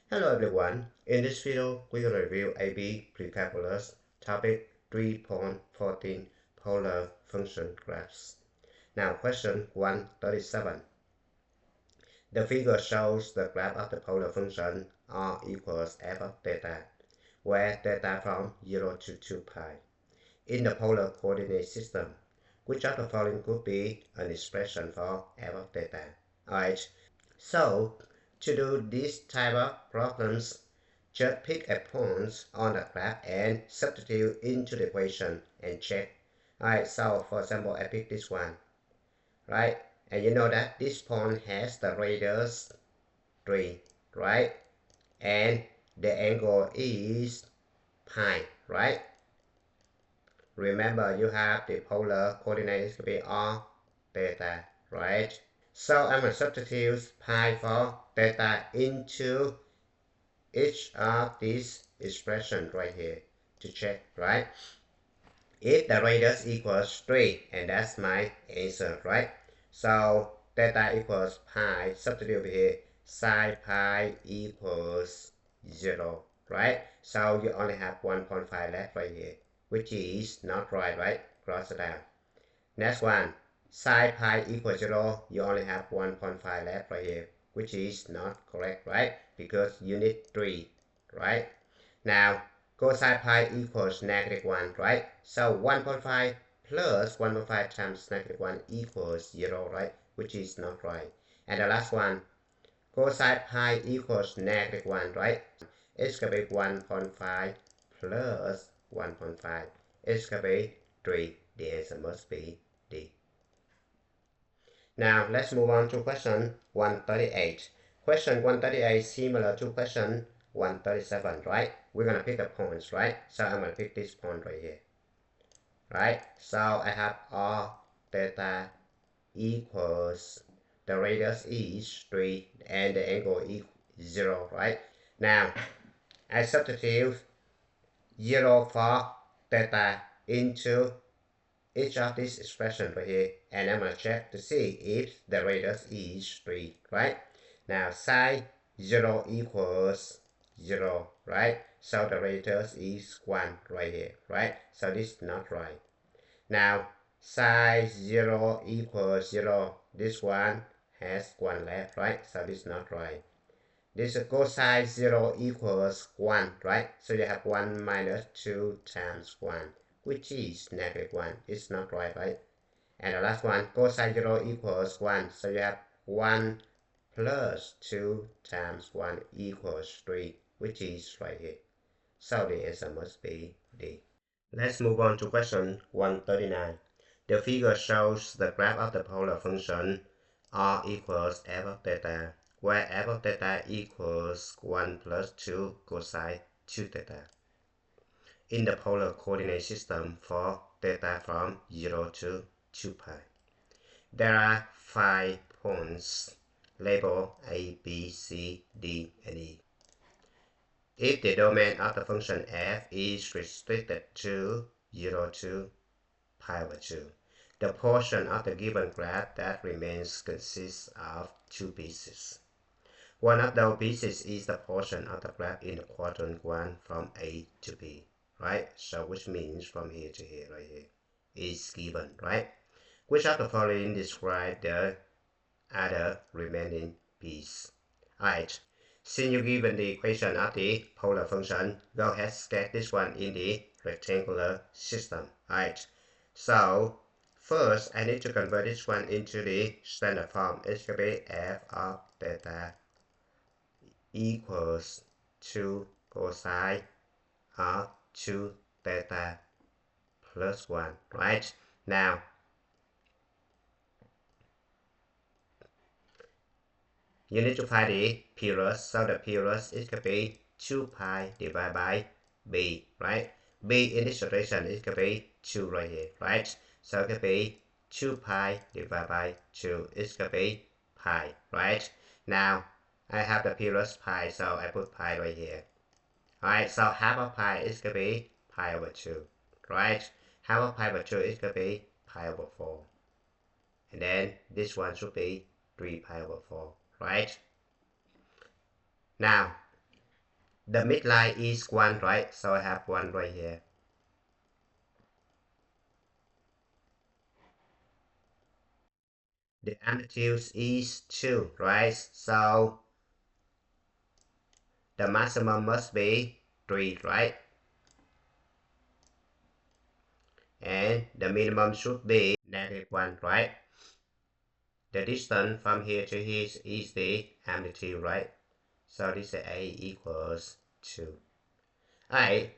Hello everyone, in this video we will review AP Precalculus Topic 3.14 Polar Function Graphs. Now question 137. The figure shows the graph of the polar function r equals f of theta, where theta from 0 to 2 pi. In the polar coordinate system, which of the following could be an expression for f of theta? Alright, so to do this type of problems, just pick a point on the graph and substitute into the equation and check. Alright, so for example, I pick this one, right? And you know that this point has the radius 3, right? And the angle is pi, right? Remember, you have the polar coordinates to be r, theta, right? So I'm going to substitute pi for theta into each of these expressions right here to check, right? If the radius equals 3, and that's my answer, right? So theta equals pi, substitute over here, sine pi equals 0, right? So you only have 1.5 left right here, which is not right? Cross it out. Next one, sine pi equals 0, you only have 1.5 left right here, which is not correct, right? Because you need 3, right? Now, cosine pi equals -1, right? So 1.5 plus 1.5 times -1 equals 0, right? Which is not right. And the last one, cosine pi equals -1, right? It's going to be 1.5 plus 1.5. It's going to be 3. The answer must be D. Now let's move on to question 138. Question 138 is similar to question 137, right? We're going to pick the points, right? So I'm going to pick this point right here, right? So I have r theta equals, the radius is 3 and the angle is 0, right? Now I substitute 0 for theta into each of these expressions right here, and I'm going to check to see if the radius is 3, right? Now sine 0 equals 0, right? So the radius is 1 right here, right? So this is not right. Now sine 0 equals 0, this one has 1 left, right? So this is not right. This is cosine 0 equals 1, right? So you have 1 minus 2 times 1, which is -1. It's not right? And the last one, cosine 0 equals 1. So you have 1 plus 2 times 1 equals 3, which is right here. So the answer must be D. Let's move on to question 139. The figure shows the graph of the polar function r equals f of theta, where f of theta equals 1 plus 2 cosine 2 theta. In the polar coordinate system for theta from 0 to 2 pi. There are 5 points labeled A, B, C, D, and E. If the domain of the function f is restricted to 0 to pi over 2, the portion of the given graph that remains consists of 2 pieces. One of those pieces is the portion of the graph in the quadrant 1 from A to B, right? So which means from here to here, right here, is given, right? Which of the following describe the other remaining piece? Alright, since you're given the equation of the polar function, go ahead and sketch this one in the rectangular system. Alright, so first I need to convert this one into the standard form. It's going to be f of theta equals 2 cosine of 2 theta plus 1, right? Now, you need to find the period, so the period is going to be 2 pi divided by b, right? b in this situation is going to be 2 right here, right? So it could be 2 pi divided by 2, it's going to be pi, right? Now, I have the period pi, so I put pi right here. Alright, so half of pi is going to be pi over 2, right? Half of pi over 2 is going to be pi over 4. And then this one should be 3 pi over 4, right? Now, the midline is 1, right? So I have 1 right here. The amplitude is 2, right? So the maximum must be 3, right? And the minimum should be -1, right? The distance from here to here is the amplitude, right? So this is A equals 2. Alright,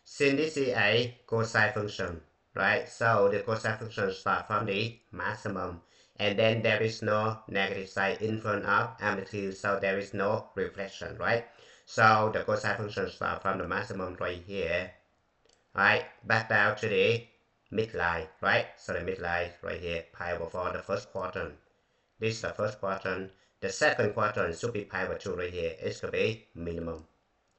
since this is a cosine function, right? So the cosine function starts from the maximum, and then there is no negative sign in front of amplitude, so there is no reflection, right? So the cosine function starts from the maximum right here, right? Back down to the midline, right? So the midline right here, pi over 4, the first quadrant. This is the first quadrant. The second quadrant should be pi over 2 right here. It could be minimum,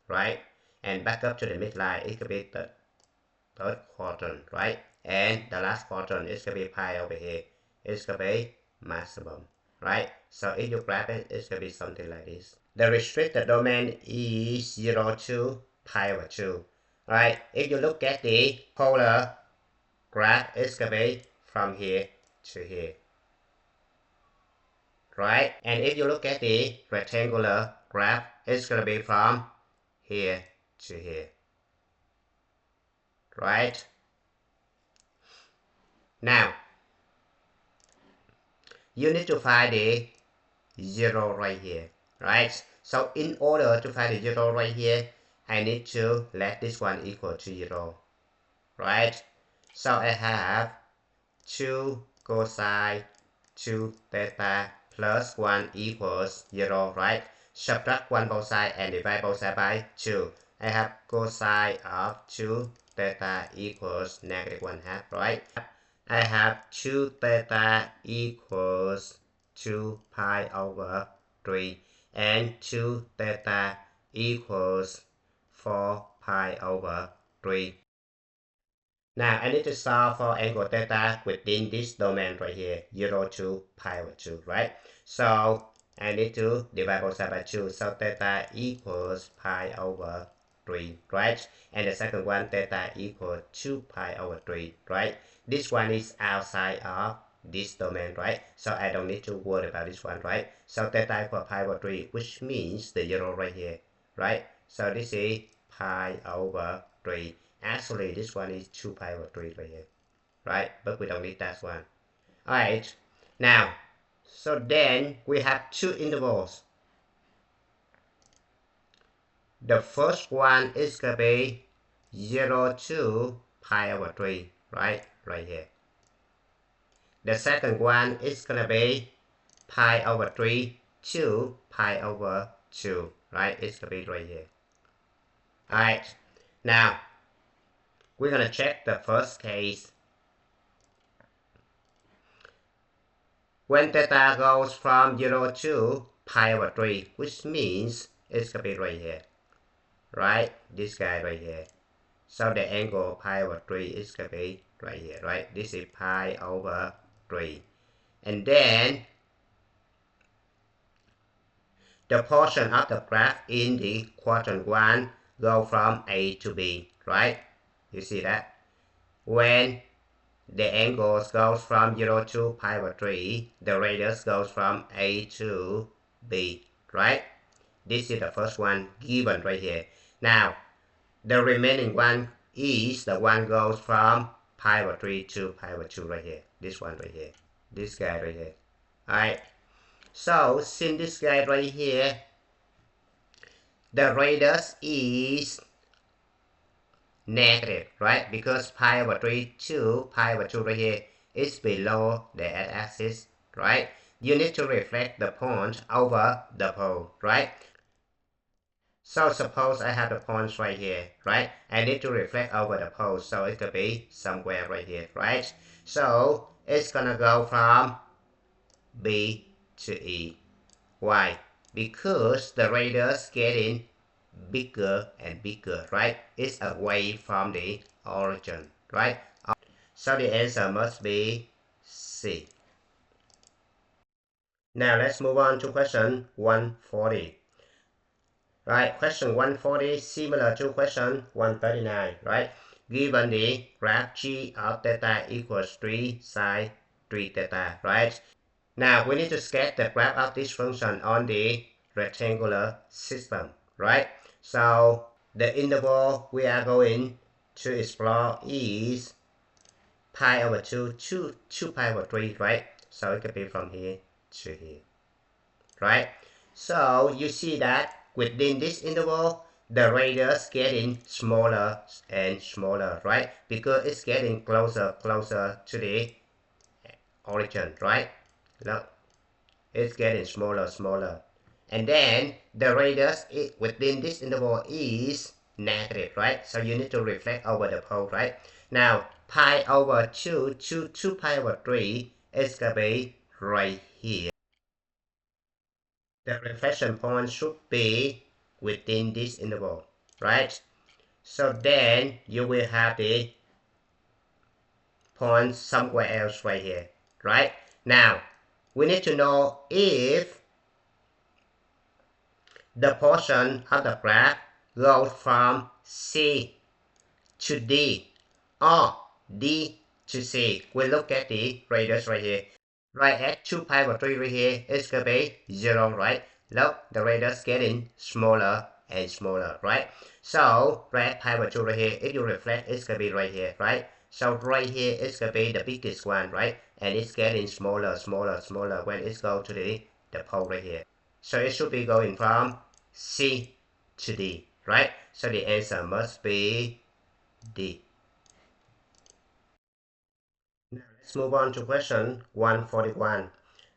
right? And back up to the midline, it could be the third quadrant, right? And the last quadrant is going to be pi over here. It's going to be maximum, right? So if you graph it, it's going to be something like this. The restricted domain is 0 to pi over 2, right? If you look at the polar graph, it's going to be from here to here, right? And if you look at the rectangular graph, it's going to be from here to here, right? Now, you need to find the 0 right here, right? So in order to find the 0 right here, I need to let this one equal to 0, right? So I have 2 cosine 2 theta plus 1 equals 0, right? Subtract 1 both sides and divide both sides by 2. I have cosine of 2 theta equals -1/2, right? I have 2 theta equals 2 pi over 3 and 2 theta equals 4 pi over 3. Now I need to solve for angle theta within this domain right here, 0 to pi over 2, right? So I need to divide both sides by 2, so theta equals pi over 3, right? And the second one, theta equals 2 pi over 3, right? This one is outside of this domain, right? So I don't need to worry about this one, right? So theta equals pi over 3, which means the 0 right here, right? So this is pi over 3. Actually, this one is 2 pi over 3 right here, right? But we don't need that one. Alright, now, so then we have two intervals. The first one is going to be 0 to pi over 3, right? Right here. The second one is going to be pi over 3 to pi over 2, right? It's going to be right here. Alright, now, we're going to check the first case. When theta goes from 0 to pi over 3, which means it's going to be right here, right? This guy right here. So the angle pi over 3 is going to be right here, right? This is pi over 3. And then the portion of the graph in the quadrant 1 go from A to B, right? You see that? When the angles goes from 0 to pi over 3, the radius goes from A to B, right? This is the first one given right here. Now, the remaining one is the one goes from pi over 3 to pi over 2 right here. This one right here. This guy right here. Alright. So, since this guy right here, the radius is negative, right? Because pi over 3 to pi over 2 right here is below the x-axis, right? You need to reflect the point over the pole, right? So suppose I have the points right here, right? I need to reflect over the pole, so it could be somewhere right here, right? So it's gonna go from B to E. Why? Because the radius getting bigger and bigger, right? It's away from the origin, right? So the answer must be C. Now let's move on to question 140. Right, question 140, similar to question 139, right? Given the graph g of theta equals 3 sine 3 theta, right? Now we need to sketch the graph of this function on the rectangular system, right? So the interval we are going to explore is pi over 2 to pi over 3, right? So it could be from here to here, right? So you see that within this interval, the radius getting smaller and smaller, right? Because it's getting closer to the origin, right? Look, it's getting smaller. And then the radius within this interval is negative, right? So you need to reflect over the pole, right? Now, pi over 2 to pi over 3 is going to be right here. The reflection point should be within this interval, right? So then you will have the point somewhere else right here, right? Now, we need to know if the portion of the graph goes from C to D or D to C. We look at the radius right here. Right at 2 pi over 3 right here, it's going to be 0, right? Look, the radius getting smaller and smaller, right? So, right at pi over 2 right here, if you reflect, it's going to be right here, right? So, right here, it's going to be the biggest one, right? And it's getting smaller when it's go to the pole right here. So, it should be going from C to D, right? So, the answer must be D. Now let's move on to question 141.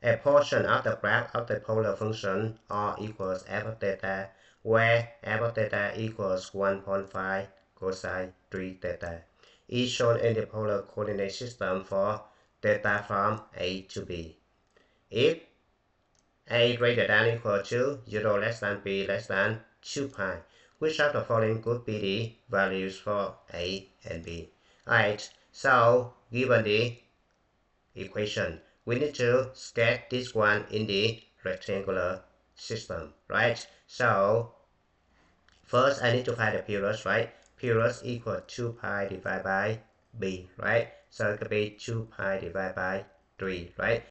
A portion of the graph of the polar function r equals f of theta, where f of theta equals 1.5 cosine 3 theta, is shown in the polar coordinate system for theta from A to B. If A greater than or equal to 0 less than B less than 2 pi, which of the following could be the values for A and B? Alright, so given the equation, we need to sketch this one in the rectangular system, right? So first I need to find the purus, right? Purus equal 2 pi divided by b, right? So it could be 2 pi divided by 3, right?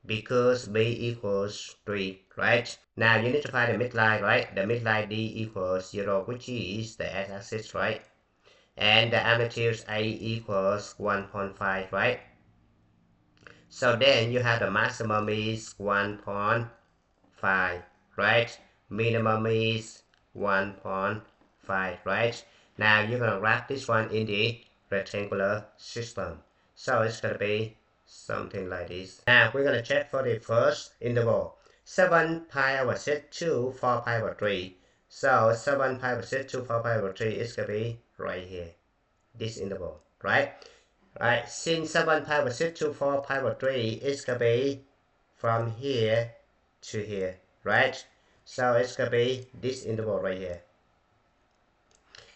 Because b equals 3, right? Now you need to find the midline, right? The midline d equals 0, which is the x-axis, right? And the amplitude a equals 1.5, right? So then you have the maximum is 1.5, right? Minimum is 1.5, right? Now you're going to wrap this one in the rectangular system. So it's going to be something like this. Now we're going to check for the first interval. 7 pi over 6 to 4 pi over 3. So 7 pi over 6 to 4 pi over 3 is going to be right here. This interval, right? Right, since 7 pi over 6 to 4 pi over 3 is going to be from here to here, right? So it's going to be this interval right here.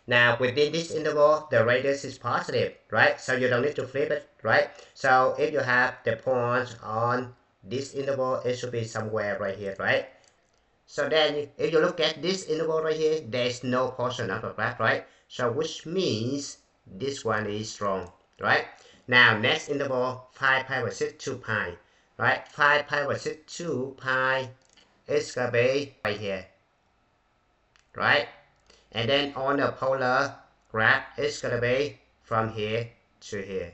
Now within this interval, the radius is positive, right? So you don't need to flip it, right? So if you have the points on this interval, it should be somewhere right here, right? So then if you look at this interval right here, there's no portion of the graph, right? So which means this one is wrong, right? Now next interval 5 pi over 6 2 pi, right? 5 pi over 6 2 pi is gonna be right here, right? And then on the polar graph it's gonna be from here to here,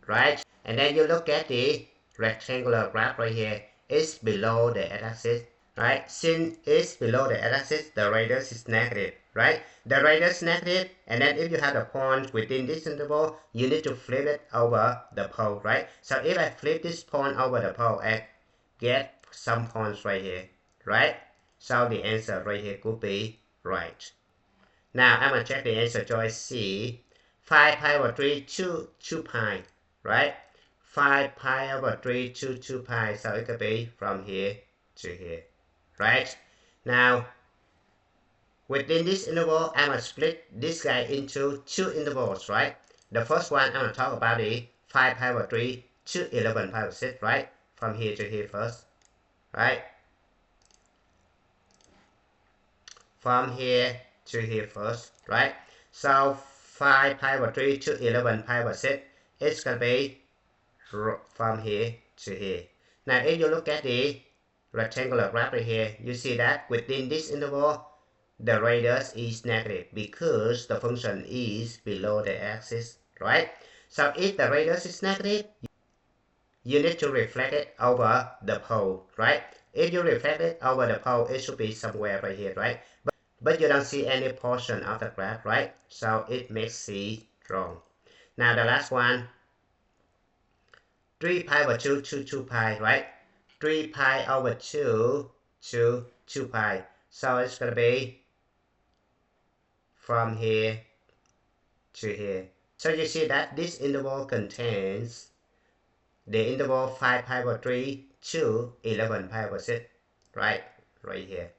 right? And then you look at the rectangular graph right here, it's below the x-axis, right? Since it's below the x-axis, the radius is negative, right? The radius is negative, and then if you have a point within this interval, you need to flip it over the pole, right? So if I flip this point over the pole, I get some points right here, right? So the answer right here could be right. Now I'm going to check the answer choice C. 5 pi over 3 to 2 pi, right? 5 pi over 3 to 2 pi, so it could be from here to here, right? Now, within this interval, I'm going to split this guy into two intervals, right? The first one, I'm going to talk about the 5 pi over 3 to 11 pi over 6, right? From here to here first, right? from here to here first, right? So 5 pi over 3 to 11 pi over 6, it's going to be from here to here. Now, if you look at the rectangular graph right here, you see that within this interval, the radius is negative because the function is below the axis, right? So if the radius is negative, you need to reflect it over the pole, right? If you reflect it over the pole, it should be somewhere right here, right? But you don't see any portion of the graph, right? So it makes C wrong. Now the last one, 3 pi over 2 to 2 pi, right? 3 pi over 2 to 2 pi. So it's going to be from here to here. So you see that this interval contains the interval 5 pi over 3 to 11 pi over 6, right? Right here.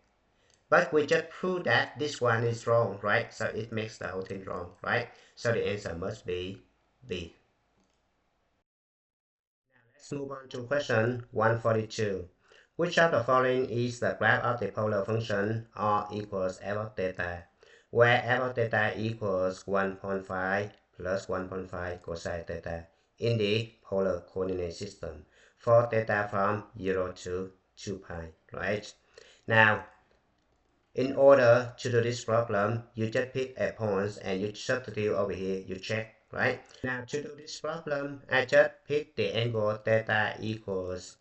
But we just proved that this one is wrong, right? So it makes the whole thing wrong, right? So the answer must be B. Let's move on to question 142. Which of the following is the graph of the polar function r equals f of theta, where f of theta equals 1.5 plus 1.5 cosine theta in the polar coordinate system for theta from 0 to 2 pi, right? Now, in order to do this problem, you just pick a point and you substitute over here, you check, right? Now to do this problem, I just pick the angle theta equals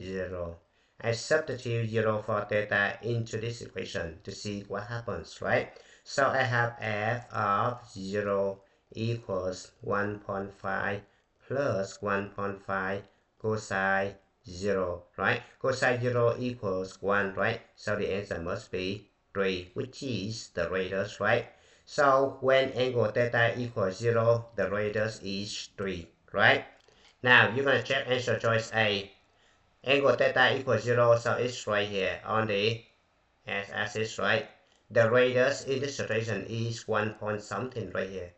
0. I substitute 0 for theta into this equation to see what happens, right? So I have f of 0 equals 1.5 plus 1.5 cosine 0, right? Cosine 0 equals 1, right? So the answer must be 3, which is the radius, right? So when angle theta equals 0, the radius is 3, right? Now you're going to check answer choice A. Angle theta equals 0, so it's right here on the x-axis, right? The radius in this situation is 1 point something right here,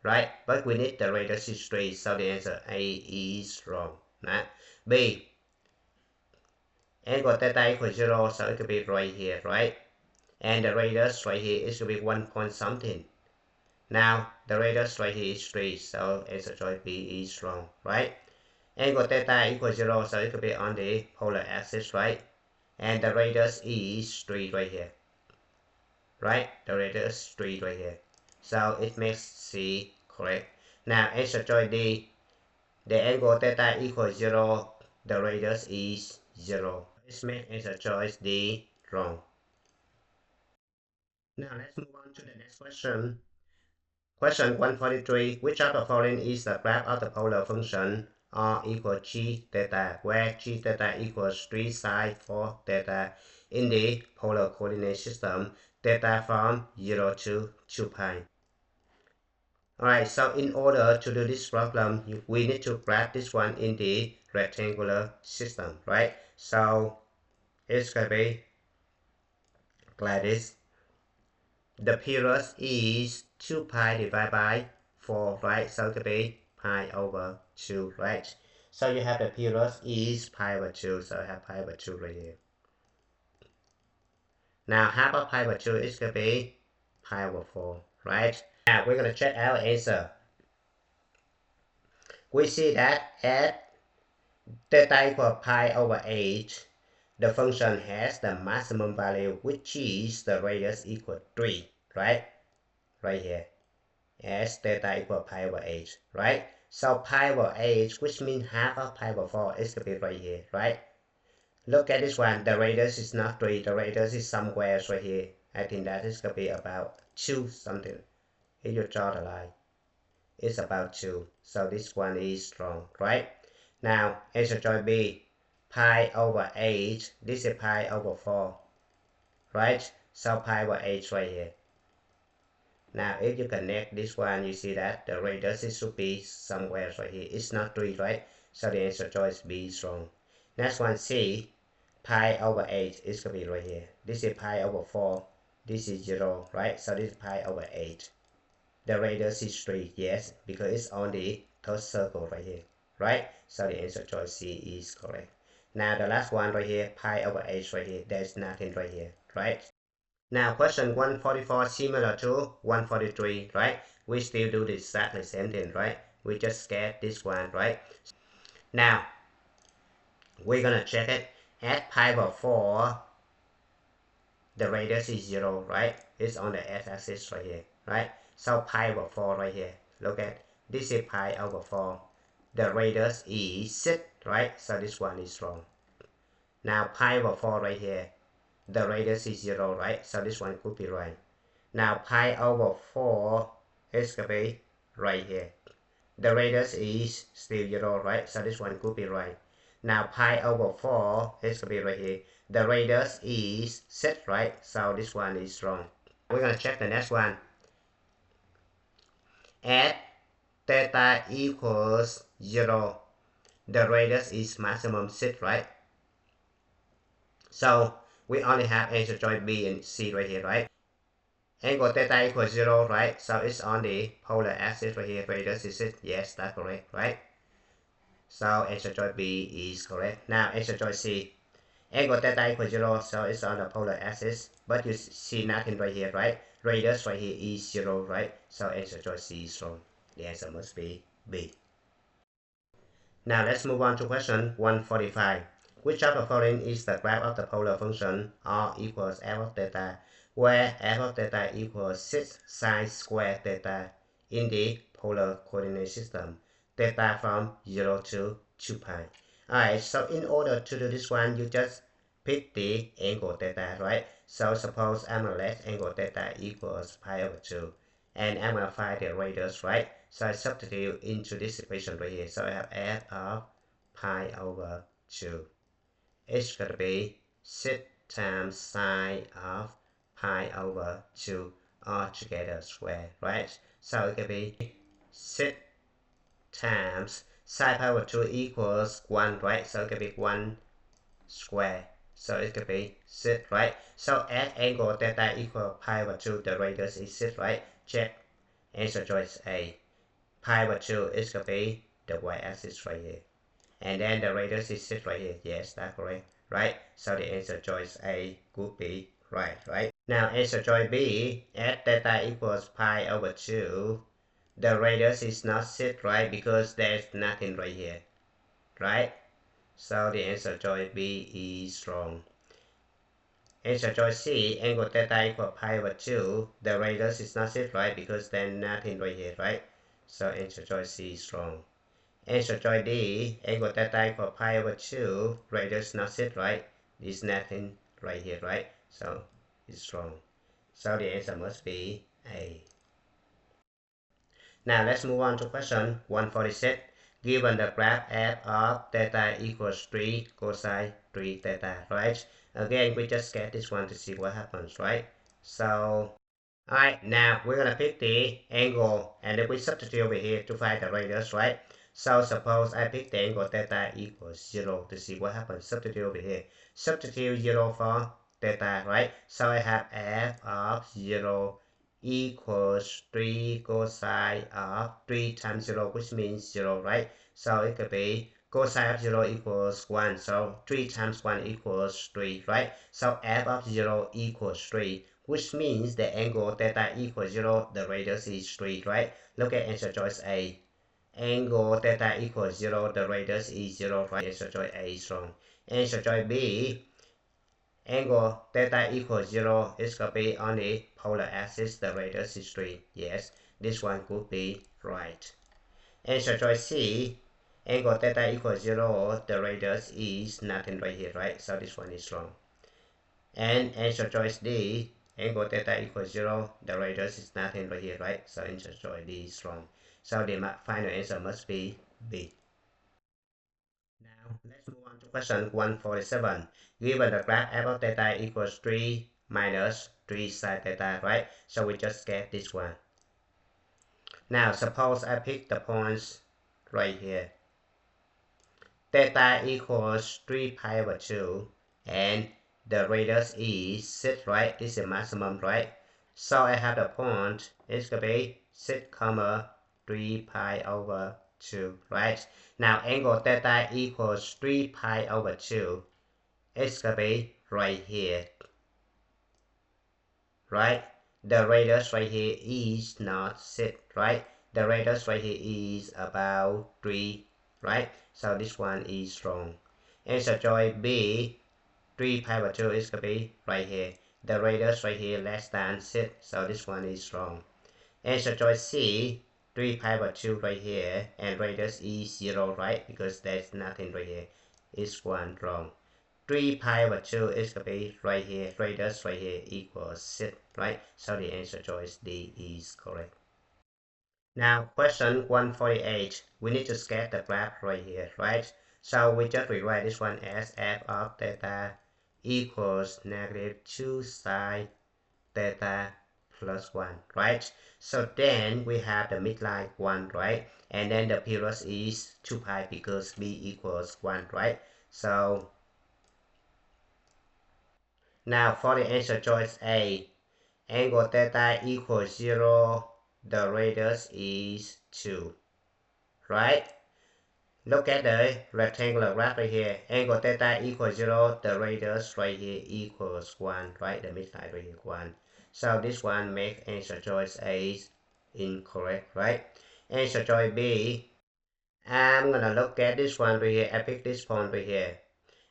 right? But we need the radius is 3, so the answer A is wrong. Now, B. Angle theta equals 0, so it could be right here, right? And the radius right here is to be 1 point something. Now the radius right here is 3, so answer choice B is wrong, right? Angle theta equals 0, so it could be on the polar axis, right? And the radius is 3 right here, right? The radius is 3 right here, so it makes C correct. Now answer choice D, the angle theta equals 0, the radius is 0. It makes answer choice D wrong. Now let's move on to the next question. Question 143. Which of the following is the graph of the polar function r equals g theta, where g theta equals 3 sine 4 theta in the polar coordinate system, theta from 0 to 2 pi? Alright, so in order to do this problem, we need to graph this one in the rectangular system, right? So it's going to be like this. The period is 2 pi divided by 4, right? So it could be pi over 2, right? So you have the period is pi over 2, so I have pi over 2 right here. Now half of pi over 2 is going to be pi over 4, right? Now we're going to check our answer. We see that at theta equals pi over 8, the function has the maximum value, which is the radius equal 3, right? Right here. As theta equal pi over 8, right? So pi over 8, which means half of pi over 4, is going to be right here, right? Look at this one. The radius is not 3. The radius is somewhere right here. I think that is going to be about 2 something. If you draw the line, it's about 2. So this one is wrong, right? Now, answer choice B. Pi over 8. This is pi over 4, right? So pi over 8 right here. Now, if you connect this one, you see that the radius should be somewhere right here. It's not 3, right? So the answer choice B is wrong. Next one, C. Pi over 8 is going to be right here. This is pi over 4. This is 0, right? So this is pi over 8. The radius is 3, yes, because it's on the third circle right here, right? So the answer choice C is correct. Now, the last one right here, pi over 8 right here. There's nothing right here, right? Now question 144 similar to 143, right? We still do the exactly same thing, right? We just get this one, right? Now we're gonna check it. At pi over 4, the radius is 0, right? It's on the x-axis right here, right? So pi over 4 right here. Look at this is pi over 4. The radius is 6, right? So this one is wrong. Now pi over 4 right here. The radius is 0, right? So this one could be right. Now pi over 4 is going to be right here. The radius is still 0, right? So this one could be right. Now pi over 4 is going to be right here. The radius is 6, right? So this one is wrong. We're going to check the next one. At theta equals 0, the radius is maximum 6, right? So we only have answer choice B and C right here, right? Angle theta equals 0, right? So it's on the polar axis right here. Radius is 6. Yes, that's correct, right? So answer choice B is correct. Now answer choice C. Angle theta equals 0, so it's on the polar axis. But you see nothing right here, right? Radius right here is 0, right? So answer choice C is wrong. The answer must be B. Now let's move on to question 145. Which of the following is the graph of the polar function r equals f of theta, where f of theta equals 6 sine square theta in the polar coordinate system, theta from 0 to 2 pi. Alright, so in order to do this one, you just pick the angle theta, right? So suppose I'm going to let angle theta equals pi over 2. And I'm going to find the radius, right? So I substitute into this equation right here. So I have f of pi over 2. It's going to be 6 times sine of pi over 2 all together square, right? So it can be 6 times sine pi over 2 equals 1, right? So it can be 1 square. So it could be 6, right? So at angle theta equal pi over 2, the radius is 6, right? Check. Answer choice A. Pi over 2 is going to be the y-axis right here. And then the radius is 6 right here. Yes, that's correct, right? So the answer choice A could be right, right? Now answer choice B, at theta equals pi over 2, the radius is not 6, right? Because there's nothing right here, right? So the answer choice B is wrong. Answer choice C, angle theta equal pi over 2, the radius is not 6, right? Because there's nothing right here, right? So answer choice C is wrong. Answer choice D, angle theta equal pi over 2, radius not 6, right? There's nothing right here, right? So it's wrong. So the answer must be A. Now let's move on to question 146. Given the graph f of theta equals 3 cosine 3 theta, right? Again, we just get this one to see what happens, right? So, alright, now we're gonna pick the angle and then we substitute over here to find the radius, right? So suppose I pick the angle theta equals 0 to see what happens. Substitute over here. Substitute 0 for theta, right? So I have f of 0 equals 3 cosine of 3 times 0, which means 0, right? So it could be cosine of 0 equals 1. So 3 times 1 equals 3, right? So f of 0 equals 3, which means the angle theta equals 0, the radius is 3, right? Look at answer choice A. Angle theta equals 0, the radius is 0, right? Answer choice A is wrong. Answer choice B, angle theta equals 0 is going to be on the polar axis, the radius is 3. Yes, this one could be right. Answer choice C, angle theta equals 0, the radius is nothing right here, right? So this one is wrong. And answer choice D, angle theta equals 0, the radius is nothing right here, right? So answer choice D is wrong. So the final answer must be B. Now let's move on to question 147. Given the graph f of theta equals 3 minus 3 sine theta, right? So we just get this one. Now suppose I pick the points right here. Theta equals 3 pi over 2 and the radius is 6, right? This is maximum, right? So I have the point, it's going to be 6, 3 pi over 2, right? Now angle theta equals 3 pi over 2. It's going to be right here. right? The radius right here is not 6, right? The radius right here is about 3, right? So this one is wrong. Answer choice B, 3 pi over 2 is going to be right here. The radius right here less than 6, so this one is wrong. Answer choice C, 3 pi over 2 right here, and radius is 0, right? Because there's nothing right here. Is one wrong. 3 pi over 2 is going to be right here. Radius right here equals 6, right? So the answer choice D is correct. Now, question 148. We need to sketch the graph right here, right? So we just rewrite this one as f of theta equals negative 2 sine theta plus 1, right? So then we have the midline 1, right? And then the period is 2 pi because b equals 1, right? So now for the answer choice A, angle theta equals 0, the radius is 2, right? Look at the rectangular graph right here. Angle theta equals 0, the radius right here equals 1, right? The midline right here 1. So this one makes answer choice A incorrect, right? Answer choice B, I'm gonna look at this one right here. I pick this point right here.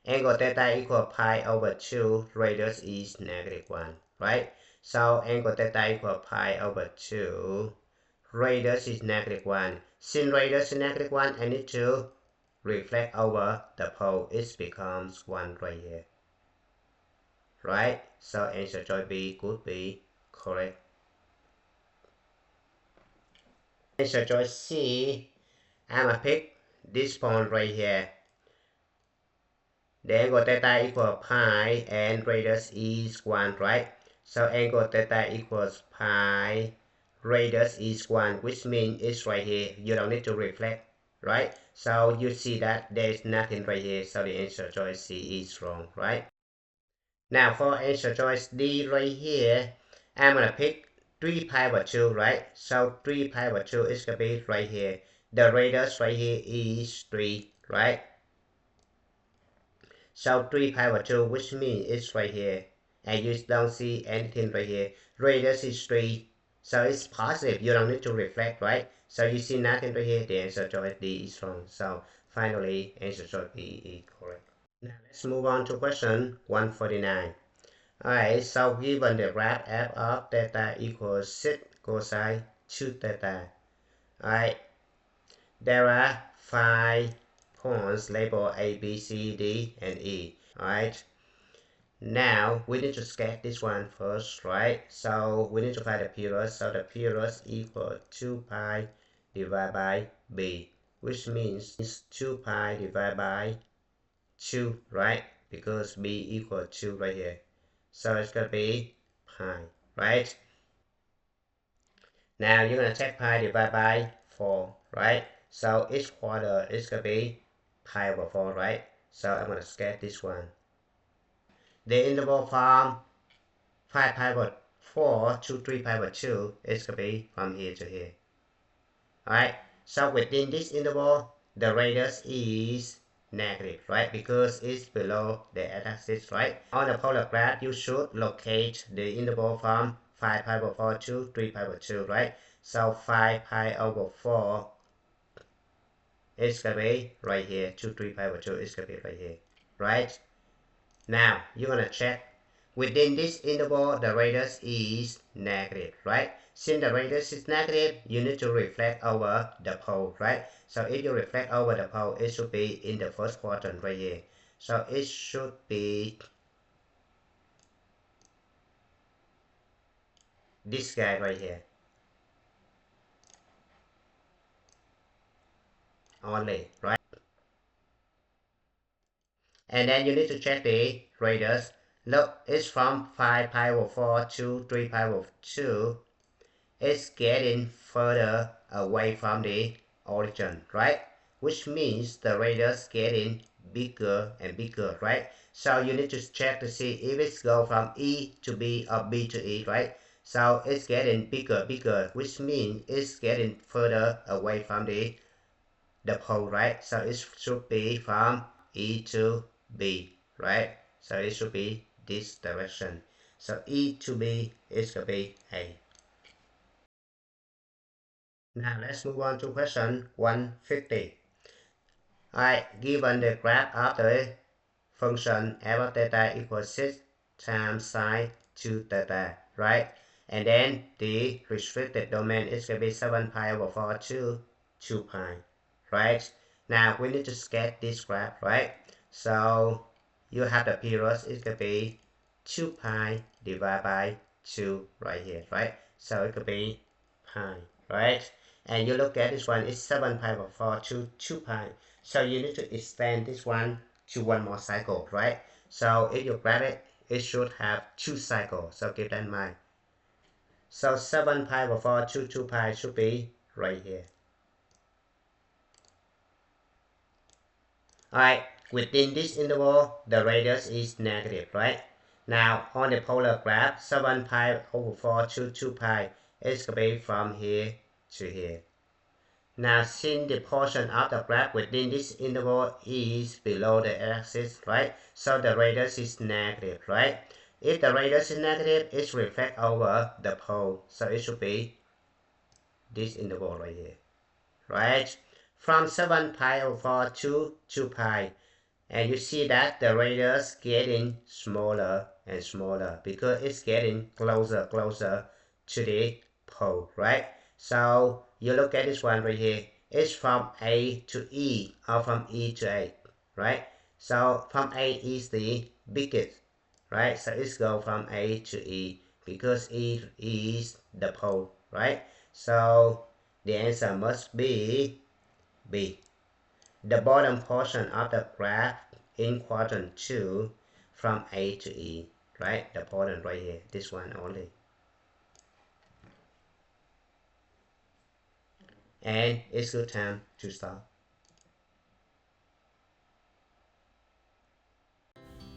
Angle theta equals pi over 2, radius is negative 1, right? So angle theta equals pi over 2, radius is negative 1. Since radius is negative 1, I need to reflect over the pole. It becomes 1 right here, right? So answer choice B could be correct. Answer choice C, I'm gonna pick this point right here. The angle theta equals pi and radius is 1, right? So angle theta equals pi, radius is 1, which means it's right here. You don't need to reflect, right? So you see that there's nothing right here. So the answer choice C is wrong, right? Now for answer choice D right here, I'm gonna pick 3 pi over 2, right? So 3 pi over 2 is gonna be right here. The radius right here is 3, right? So 3 pi over 2, which means it's right here. And you don't see anything right here. Radius is 3, so it's positive. You don't need to reflect, right? So you see nothing right here. The answer choice D is wrong. So finally, answer choice B is correct. Now let's move on to question 149. Alright, so given the graph f of theta equals 6 cosine 2 theta. Alright, there are 5 points labeled A, B, C, D, and E. Alright, now we need to sketch this one first, right? So we need to find the period. So the period equals 2 pi divided by B, which means 2 pi divided by 2, right? Because B equals 2 right here. So it's going to be pi, right? Now you're going to take pi divided by 4, right? So each quarter is going to be pi over 4, right? So I'm going to sketch this one. The interval from 5 pi over 4 to 3 pi over 2 is going to be from here to here. Alright, so within this interval, the radius is negative, right? Because it's below the x-axis, right? On the polar graph, you should locate the interval from 5 pi over 4 to 3 pi over 2, right? So 5 pi over 4 is going to be right here. 2, 3 pi over 2 is going to be right here, right? Now, you're going to check. Within this interval, the radius is negative, right? Since the radius is negative, you need to reflect over the pole, right? So if you reflect over the pole, it should be in the first quadrant right here. So it should be this guy right here. Only, right? And then you need to check the radius. Look, it's from 5 pi over 4 to 3 pi over 2. It's getting further away from the origin, right? Which means the radius getting bigger and bigger, right? So you need to check to see if it's go from E to B or B to E, right? So it's getting bigger, which means it's getting further away from the pole, right? So it should be from E to B, right? So it should be this direction. So E to B is going to be A. Now let's move on to question 150. Alright, given the graph of the function f of theta equals 6 times sine 2 theta, right? And then the restricted domain is going to be 7 pi over 4 to 2 pi, right? Now we need to sketch this graph, right? So you have the period is going to be 2 pi divided by 2 right here, right? So it could be pi, right? And you look at this one, it's 7 pi over 4 to 2 pi. So you need to extend this one to one more cycle, right? So if you grab it, it should have 2 cycles, so keep that in mind. So 7 pi over 4 to 2 pi should be right here. Alright, within this interval, the radius is negative, right? Now, on the polar graph, 7 pi over 4 to 2 pi is going to be from here to here. Now, since the portion of the graph within this interval is below the axis, right? So the radius is negative, right? If the radius is negative, it reflects over the pole. So it should be this interval right here, right? From 7 pi over 4 to 2 pi. And you see that the radius getting smaller and smaller because it's getting closer to the pole, right? So you look at this one right here. It's from A to E or from E to A, right? So from A is the biggest, right? So it's go from A to E because E is the pole, right? So the answer must be B. The bottom portion of the graph in quadrant 2 from A to E, right? The portion right here, this one only. And it's good time to stop.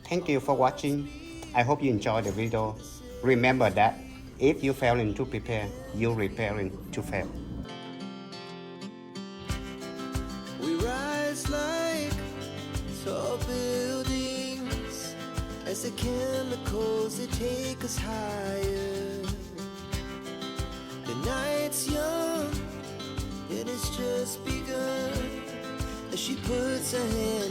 Thank you for watching. I hope you enjoyed the video. Remember that if you failing to prepare, you're preparing to fail. We rise like tall buildings as the chemicals they take us higher. The night's young and it's just begun as she puts her hand